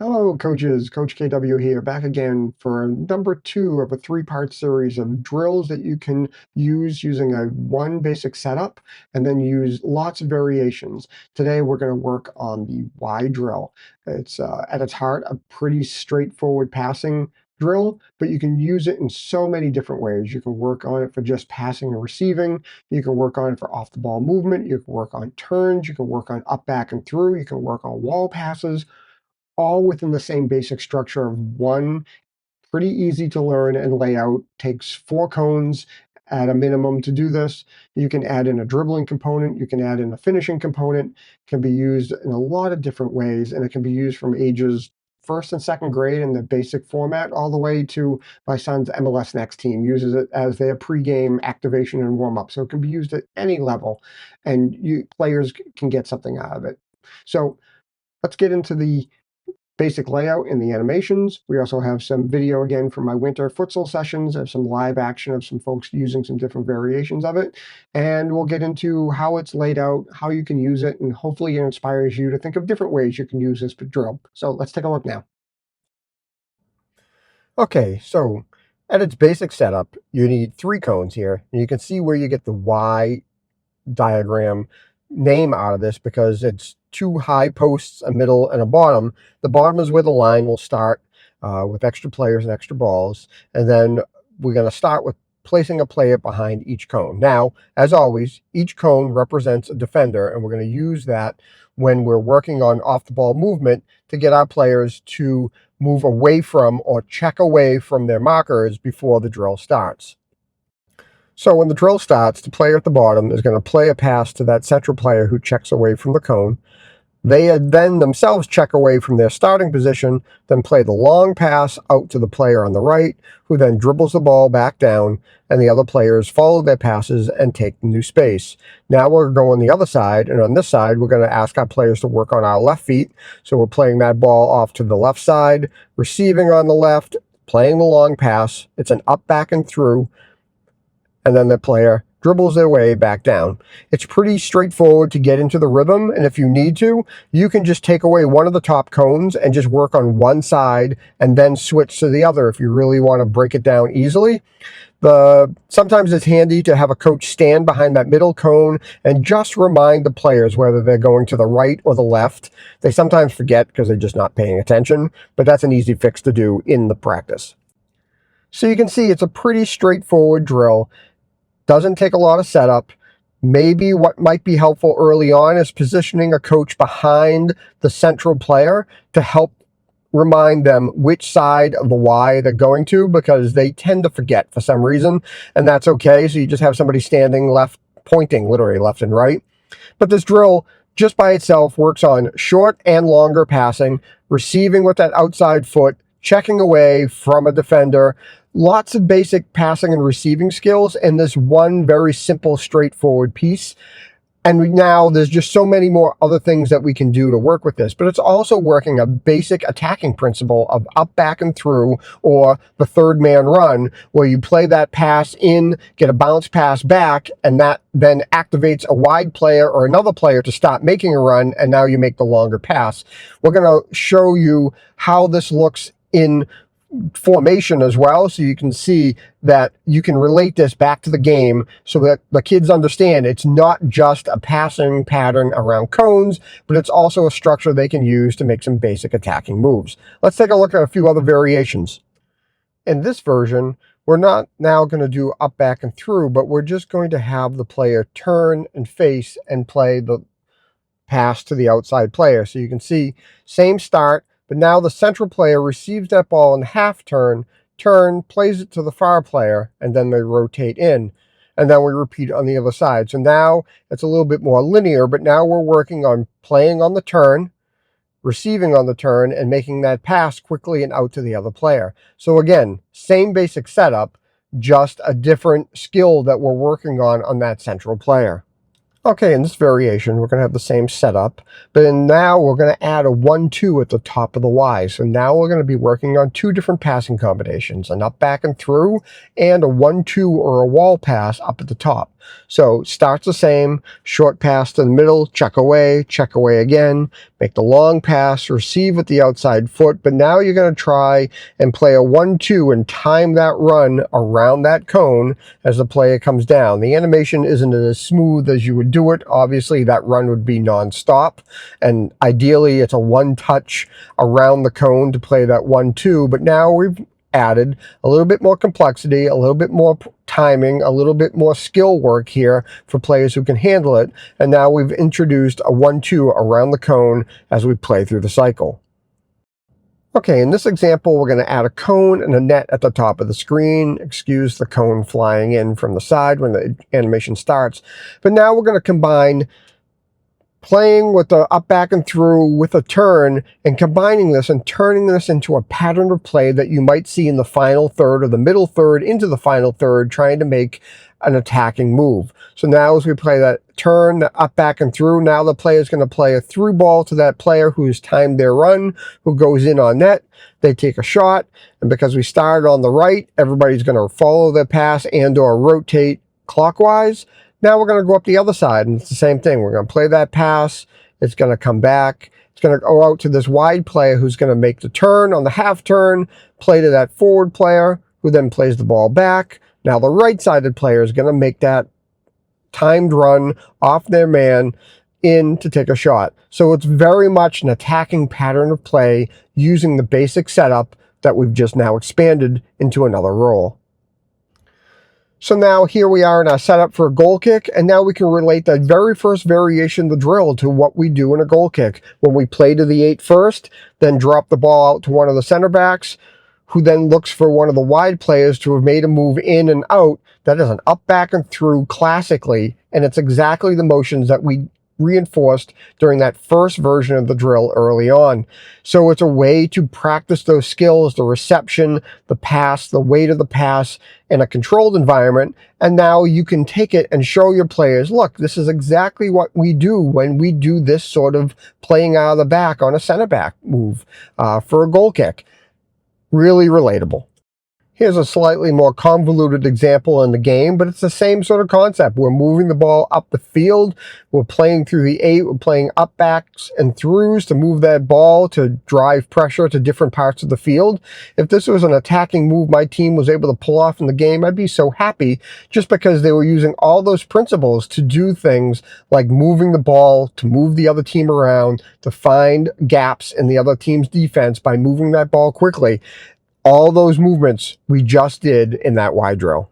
Hello, coaches. Coach KW here, back again for number two of a three-part series of drills that you can use using a one basic setup and then use lots of variations. Today, we're going to work on the Y drill. It's at its heart a pretty straightforward passing drill, but you can use it in so many different ways. You can work on it for just passing and receiving. You can work on it for off-the-ball movement. You can work on turns. You can work on up, back, and through. You can work on wall passes, all within the same basic structure of one pretty easy to learn and lay out. Takes 4 cones at a minimum to do this. You can add in a dribbling component, you can add in a finishing component. It can be used in a lot of different ways, and it can be used from ages first and second grade in the basic format all the way to my son's MLS Next team uses it as their pregame activation and warm up. So it can be used at any level, and players can get something out of it. So let's get into the basic layout in the animations. We also have some video again from my winter futsal sessions of some live action of some folks using some different variations of it. And we'll get into how it's laid out, how you can use it, and hopefully it inspires you to think of different ways you can use this drill. So let's take a look now. Okay, so at its basic setup, you need 3 cones here. And you can see where you get the Y diagram name out of this because it's 2 high posts, a middle, and a bottom. The bottom is where the line will start with extra players and extra balls. And then we're going to start with placing a player behind each cone. Now, as always, each cone represents a defender, and we're going to use that when we're working on off-the-ball movement to get our players to move away from or check away from their markers before the drill starts. So when the drill starts, the player at the bottom is going to play a pass to that central player who checks away from the cone. They then themselves check away from their starting position, then play the long pass out to the player on the right, who then dribbles the ball back down, and the other players follow their passes and take the new space. Now we're going the other side, and on this side, we're going to ask our players to work on our left feet. So we're playing that ball off to the left side, receiving on the left, playing the long pass. It's an up, back, and through, and then the player dribbles their way back down. It's pretty straightforward to get into the rhythm, and if you need to, you can just take away one of the top cones and just work on one side and then switch to the other if you really want to break it down easily. Sometimes it's handy to have a coach stand behind that middle cone and just remind the players whether they're going to the right or the left. They sometimes forget because they're just not paying attention, but that's an easy fix to do in the practice. So you can see it's a pretty straightforward drill. Doesn't take a lot of setup. Maybe what might be helpful early on is positioning a coach behind the central player to help remind them which side of the Y they're going to, because they tend to forget for some reason, and that's okay. So you just have somebody standing left, pointing literally left and right. But this drill just by itself works on short and longer passing, receiving with that outside foot, checking away from a defender. Lots of basic passing and receiving skills in this one very simple, straightforward piece. And now there's just so many more other things that we can do to work with this. But it's also working a basic attacking principle of up, back, and through, or the third man run, where you play that pass in, get a bounce pass back, and that then activates a wide player or another player to stop making a run, and now you make the longer pass. We're going to show you how this looks in formation as well, so you can see that you can relate this back to the game so that the kids understand it's not just a passing pattern around cones, but it's also a structure they can use to make some basic attacking moves. Let's take a look at a few other variations. In this version, we're not now going to do up, back, and through, but we're just going to have the player turn and face and play the pass to the outside player. So you can see, same start, but now the central player receives that ball in half turn, plays it to the far player, and then they rotate in. And then we repeat on the other side. So now it's a little bit more linear, but now we're working on playing on the turn, receiving on the turn, and making that pass quickly and out to the other player. So again, same basic setup, just a different skill that we're working on that central player. Okay, in this variation, we're going to have the same setup, but now we're going to add a 1-2 at the top of the Y. So now we're going to be working on 2 different passing combinations, an up, back, and through, and a 1-2 or a wall pass up at the top. So starts the same, short pass to the middle, check away again, make the long pass, receive with the outside foot, but now you're going to try and play a 1-2 and time that run around that cone as the player comes down. The animation isn't as smooth as you would do it. Obviously, that run would be non-stop, and ideally it's a one touch around the cone to play that 1-2, but now we've added a little bit more complexity, a little bit more timing, a little bit more skill work here for players who can handle it, and now we've introduced a 1-2 around the cone as we play through the cycle. Okay, in this example, we're going to add a cone and a net at the top of the screen. Excuse the cone flying in from the side when the animation starts. But now we're going to combine playing with the up, back, and through with a turn, and combining this and turning this into a pattern of play that you might see in the final third or the middle third into the final third, trying to make an attacking move. So now as we play that turn, the up, back, and through, now the player is going to play a through ball to that player who's timed their run, who goes in on net. They take a shot, and because we started on the right, everybody's going to follow their pass and or rotate clockwise. Now we're going to go up the other side, and it's the same thing. We're going to play that pass. It's going to come back. It's going to go out to this wide player who's going to make the turn on the half turn, play to that forward player, who then plays the ball back. Now the right-sided player is going to make that timed run off their man in to take a shot. So it's very much an attacking pattern of play using the basic setup that we've just now expanded into another role. So now here we are in our setup for a goal kick, and now we can relate that very first variation of the drill to what we do in a goal kick. When we play to the 8 first, then drop the ball out to one of the center backs, who then looks for one of the wide players to have made a move in and out. That is an up, back, and through classically, and it's exactly the motions that we reinforced during that first version of the drill early on. So it's a way to practice those skills, the reception, the pass, the weight of the pass in a controlled environment. And now you can take it and show your players, look, this is exactly what we do when we do this sort of playing out of the back on a center back move for a goal kick. Really relatable. Here's a slightly more convoluted example in the game, but it's the same sort of concept. We're moving the ball up the field. We're playing through the 8. We're playing up, backs, and throughs to move that ball to drive pressure to different parts of the field. If this was an attacking move my team was able to pull off in the game, I'd be so happy, just because they were using all those principles to do things like moving the ball, to move the other team around, to find gaps in the other team's defense by moving that ball quickly. All those movements we just did in that wide drill.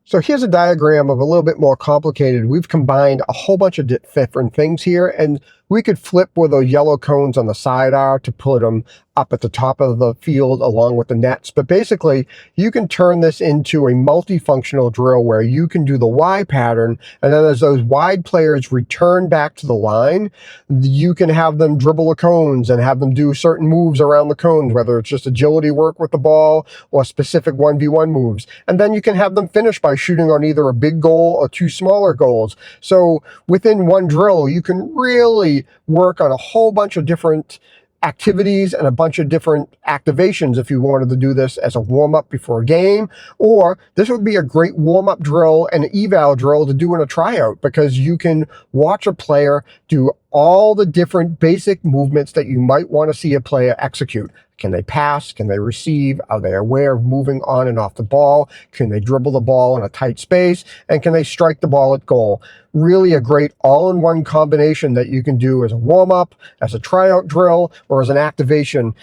So here's a diagram of a little bit more complicated. We've combined a whole bunch of different things here, and we could flip where those yellow cones on the side are to put them up at the top of the field along with the nets. But basically, you can turn this into a multifunctional drill where you can do the Y pattern, and then as those wide players return back to the line, you can have them dribble the cones and have them do certain moves around the cones, whether it's just agility work with the ball or specific 1v1 moves. And then you can have them finish by shooting on either a big goal or 2 smaller goals. So within one drill, you can really work on a whole bunch of different activities and a bunch of different activations if you wanted to do this as a warm-up before a game, or this would be a great warm-up drill and eval drill to do in a tryout, because you can watch a player do all the different basic movements that you might want to see a player execute. Can they pass? Can they receive? Are they aware of moving on and off the ball? Can they dribble the ball in a tight space? And can they strike the ball at goal? Really a great all-in-one combination that you can do as a warm-up, as a tryout drill, or as an activation.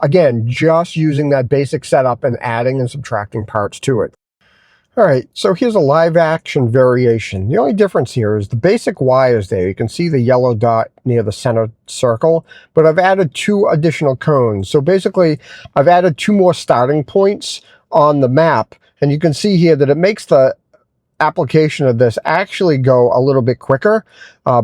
Again, just using that basic setup and adding and subtracting parts to it. All right, so here's a live action variation. The only difference here is the basic Y is there. You can see the yellow dot near the center circle, but I've added 2 additional cones. So basically, I've added 2 more starting points on the map, and you can see here that it makes the application of this actually go a little bit quicker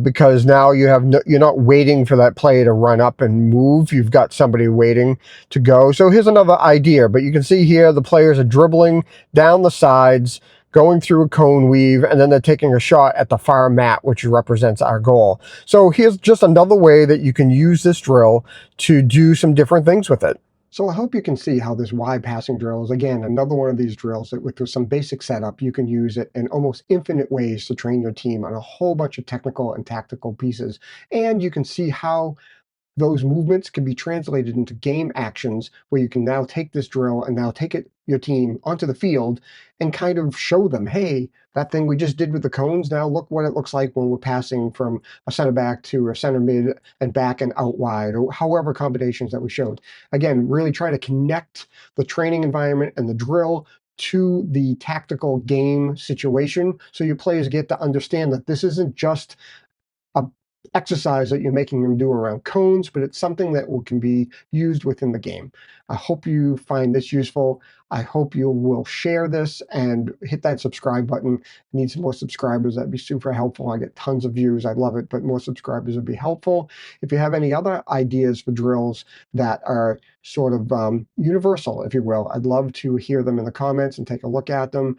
because now you're not waiting for that play to run up and move. You've got somebody waiting to go. So here's another idea, but you can see here the players are dribbling down the sides, going through a cone weave, and then they're taking a shot at the far mat, which represents our goal. So here's just another way that you can use this drill to do some different things with it. So I hope you can see how this Y passing drill is, again, another one of these drills that with some basic setup, you can use it in almost infinite ways to train your team on a whole bunch of technical and tactical pieces. And you can see how those movements can be translated into game actions where you can now take this drill and now take it your team onto the field and kind of show them, hey, that thing we just did with the cones, now look what it looks like when we're passing from a center back to a center mid and back and out wide, or however combinations that we showed. Again, really try to connect the training environment and the drill to the tactical game situation so your players get to understand that this isn't just a exercise that you're making them do around cones, but it's something that can be used within the game. I hope you find this useful. I hope you will share this and hit that subscribe button. I need some more subscribers. That'd be super helpful. I get tons of views. I love it, but more subscribers would be helpful. If you have any other ideas for drills that are sort of universal, if you will, I'd love to hear them in the comments and take a look at them.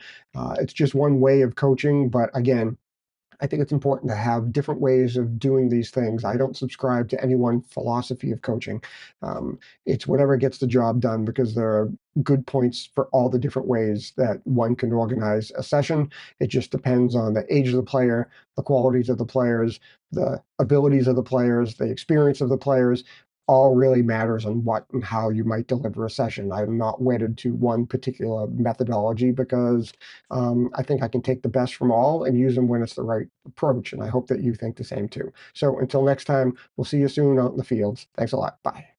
It's just one way of coaching, but again, I think it's important to have different ways of doing these things. I don't subscribe to any one philosophy of coaching. It's whatever gets the job done because there are good points for all the different ways that one can organize a session. It just depends on the age of the player, the qualities of the players, the abilities of the players, the experience of the players. All really matters on what and how you might deliver a session. I'm not wedded to one particular methodology because I think I can take the best from all and use them when it's the right approach. And I hope that you think the same too. So until next time, we'll see you soon out in the fields. Thanks a lot. Bye.